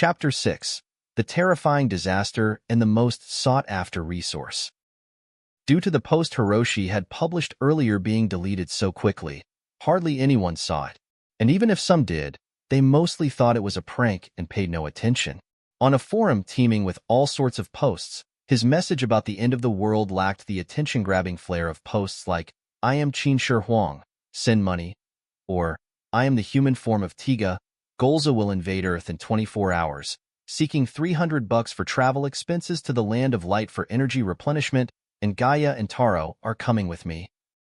Chapter 6. The Terrifying Disaster and the Most Sought-After Resource. Due to the post Hiroshi had published earlier being deleted so quickly, hardly anyone saw it. And even if some did, they mostly thought it was a prank and paid no attention. On a forum teeming with all sorts of posts, his message about the end of the world lacked the attention-grabbing flair of posts like, "I am Qin Shi Huang, send money," or "I am the human form of Tiga, Golza will invade Earth in 24 hours, seeking $300 for travel expenses to the land of light for energy replenishment, and Gaia and Taro are coming with me."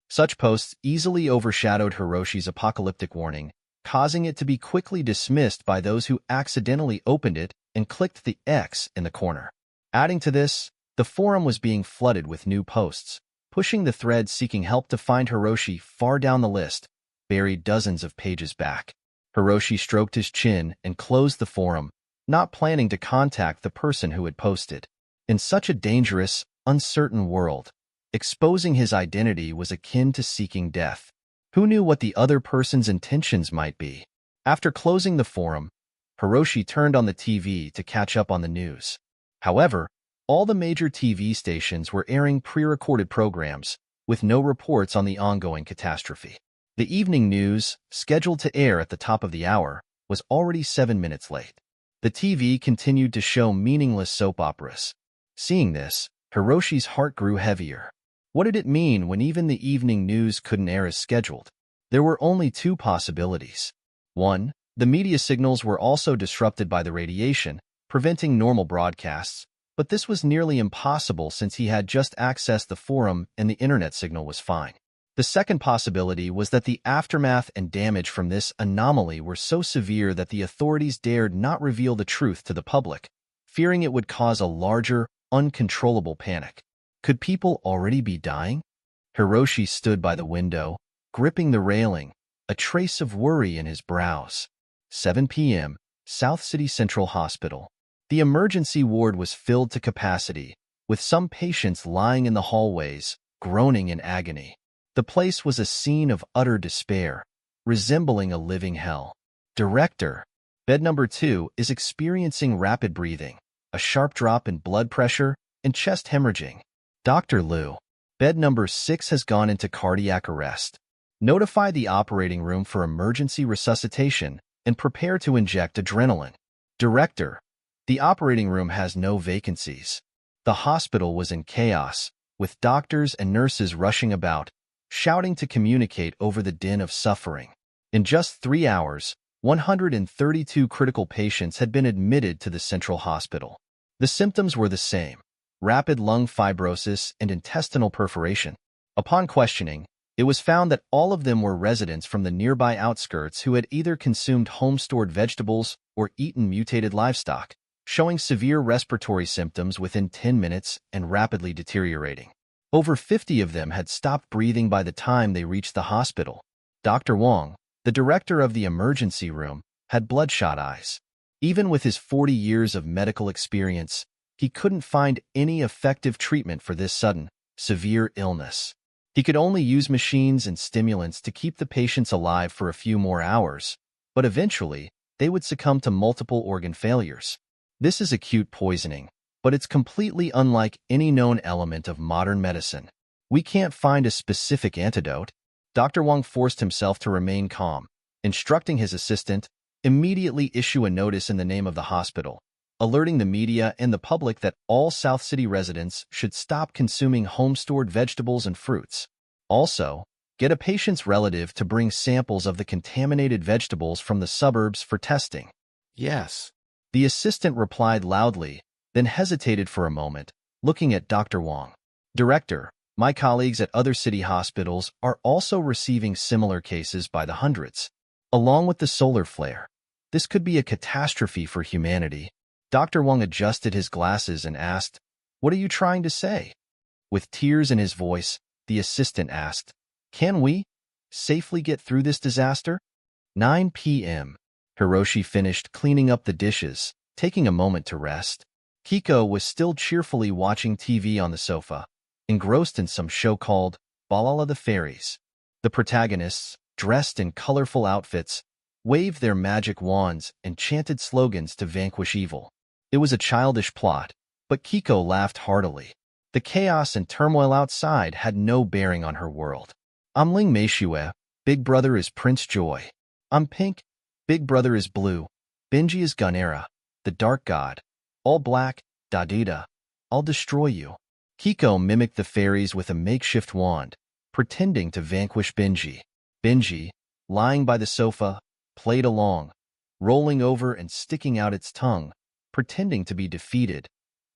Such posts easily overshadowed Hiroshi's apocalyptic warning, causing it to be quickly dismissed by those who accidentally opened it and clicked the X in the corner. Adding to this, the forum was being flooded with new posts, pushing the thread seeking help to find Hiroshi far down the list, buried dozens of pages back. Hiroshi stroked his chin and closed the forum, not planning to contact the person who had posted. In such a dangerous, uncertain world, exposing his identity was akin to seeking death. Who knew what the other person's intentions might be? After closing the forum, Hiroshi turned on the TV to catch up on the news. However, all the major TV stations were airing pre-recorded programs, with no reports on the ongoing catastrophe. The evening news, scheduled to air at the top of the hour, was already 7 minutes late. The TV continued to show meaningless soap operas. Seeing this, Hiroshi's heart grew heavier. What did it mean when even the evening news couldn't air as scheduled? There were only two possibilities. 1. The media signals were also disrupted by the radiation, preventing normal broadcasts, but this was nearly impossible since he had just accessed the forum and the internet signal was fine. The second possibility was that the aftermath and damage from this anomaly were so severe that the authorities dared not reveal the truth to the public, fearing it would cause a larger, uncontrollable panic. Could people already be dying? Hiroshi stood by the window, gripping the railing, a trace of worry in his brows. 7 p.m., South City Central Hospital. The emergency ward was filled to capacity, with some patients lying in the hallways, groaning in agony. The place was a scene of utter despair, resembling a living hell. Director. Bed number 2 is experiencing rapid breathing, a sharp drop in blood pressure, and chest hemorrhaging. Dr. Liu. Bed number 6 has gone into cardiac arrest. Notify the operating room for emergency resuscitation and prepare to inject adrenaline. Director. The operating room has no vacancies. The hospital was in chaos, with doctors and nurses rushing about, shouting to communicate over the din of suffering. In just 3 hours, 132 critical patients had been admitted to the central hospital. The symptoms were the same: rapid lung fibrosis and intestinal perforation. Upon questioning, it was found that all of them were residents from the nearby outskirts who had either consumed home-stored vegetables or eaten mutated livestock, showing severe respiratory symptoms within 10 minutes and rapidly deteriorating. Over 50 of them had stopped breathing by the time they reached the hospital. Dr. Wang, the director of the emergency room, had bloodshot eyes. Even with his 40 years of medical experience, he couldn't find any effective treatment for this sudden, severe illness. He could only use machines and stimulants to keep the patients alive for a few more hours, but eventually, they would succumb to multiple organ failures. This is acute poisoning, but it's completely unlike any known element of modern medicine. We can't find a specific antidote. Dr. Wang forced himself to remain calm, instructing his assistant, immediately issue a notice in the name of the hospital, alerting the media and the public that all South City residents should stop consuming home-stored vegetables and fruits. Also, get a patient's relative to bring samples of the contaminated vegetables from the suburbs for testing. Yes. The assistant replied loudly, then hesitated for a moment, looking at Dr. Wang. Director, my colleagues at other city hospitals are also receiving similar cases by the hundreds. Along with the solar flare, this could be a catastrophe for humanity. Dr. Wang adjusted his glasses and asked, "What are you trying to say?" With tears in his voice, the assistant asked, "Can we safely get through this disaster?" 9 p.m. Hiroshi finished cleaning up the dishes, taking a moment to rest. Kiko was still cheerfully watching TV on the sofa, engrossed in some show called Balala the Fairies. The protagonists, dressed in colorful outfits, waved their magic wands and chanted slogans to vanquish evil. It was a childish plot, but Kiko laughed heartily. The chaos and turmoil outside had no bearing on her world. I'm Ling Meishue, Big Brother is Prince Joy. I'm Pink, Big Brother is Blue. Benji is Gunera, the Dark God. All Black, Dadida. I'll destroy you. Kiko mimicked the fairies with a makeshift wand, pretending to vanquish Benji. Benji, lying by the sofa, played along, rolling over and sticking out its tongue, pretending to be defeated,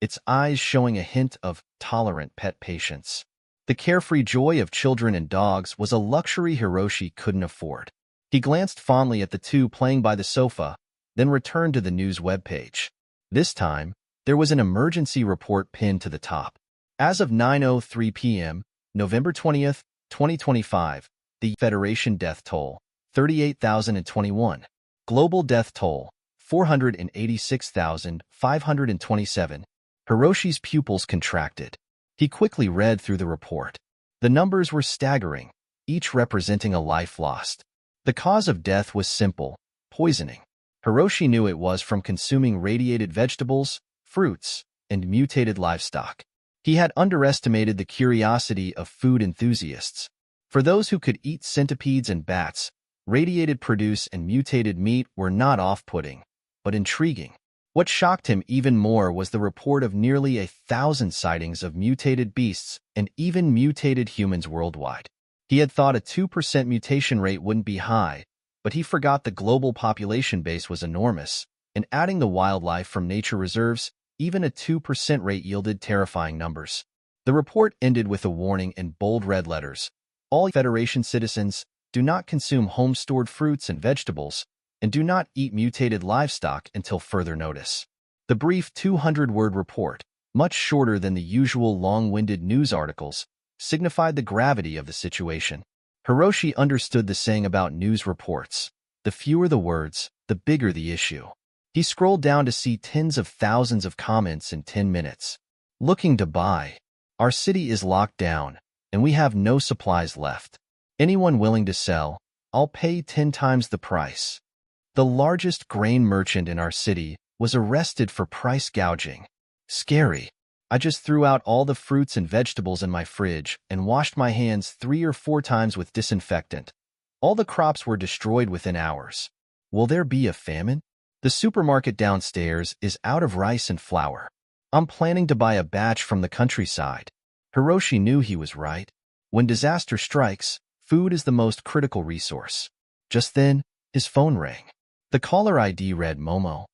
its eyes showing a hint of tolerant pet patience. The carefree joy of children and dogs was a luxury Hiroshi couldn't afford. He glanced fondly at the two playing by the sofa, then returned to the news webpage. This time, there was an emergency report pinned to the top. As of 9:03 p.m., November 20th, 2025, the Federation death toll, 38,021. Global death toll, 486,527. Hiroshi's pupils contracted. He quickly read through the report. The numbers were staggering, each representing a life lost. The cause of death was simple: poisoning. Hiroshi knew it was from consuming radiated vegetables, fruits, and mutated livestock. He had underestimated the curiosity of food enthusiasts. For those who could eat centipedes and bats, radiated produce and mutated meat were not off-putting, but intriguing. What shocked him even more was the report of nearly 1,000 sightings of mutated beasts and even mutated humans worldwide. He had thought a 2% mutation rate wouldn't be high, but he forgot the global population base was enormous, and adding the wildlife from nature reserves, even a 2% rate yielded terrifying numbers. The report ended with a warning in bold red letters: all Federation citizens, do not consume home-stored fruits and vegetables, and do not eat mutated livestock until further notice. The brief 200-word report, much shorter than the usual long-winded news articles, signified the gravity of the situation. Hiroshi understood the saying about news reports: the fewer the words, the bigger the issue. He scrolled down to see tens of thousands of comments in 10 minutes. Looking to buy. Our city is locked down, and we have no supplies left. Anyone willing to sell, I'll pay 10 times the price. The largest grain merchant in our city was arrested for price gouging. Scary. I just threw out all the fruits and vegetables in my fridge and washed my hands 3 or 4 times with disinfectant. All the crops were destroyed within hours. Will there be a famine? The supermarket downstairs is out of rice and flour. I'm planning to buy a batch from the countryside. Hiroshi knew he was right. When disaster strikes, food is the most critical resource. Just then, his phone rang. The caller ID read Momo.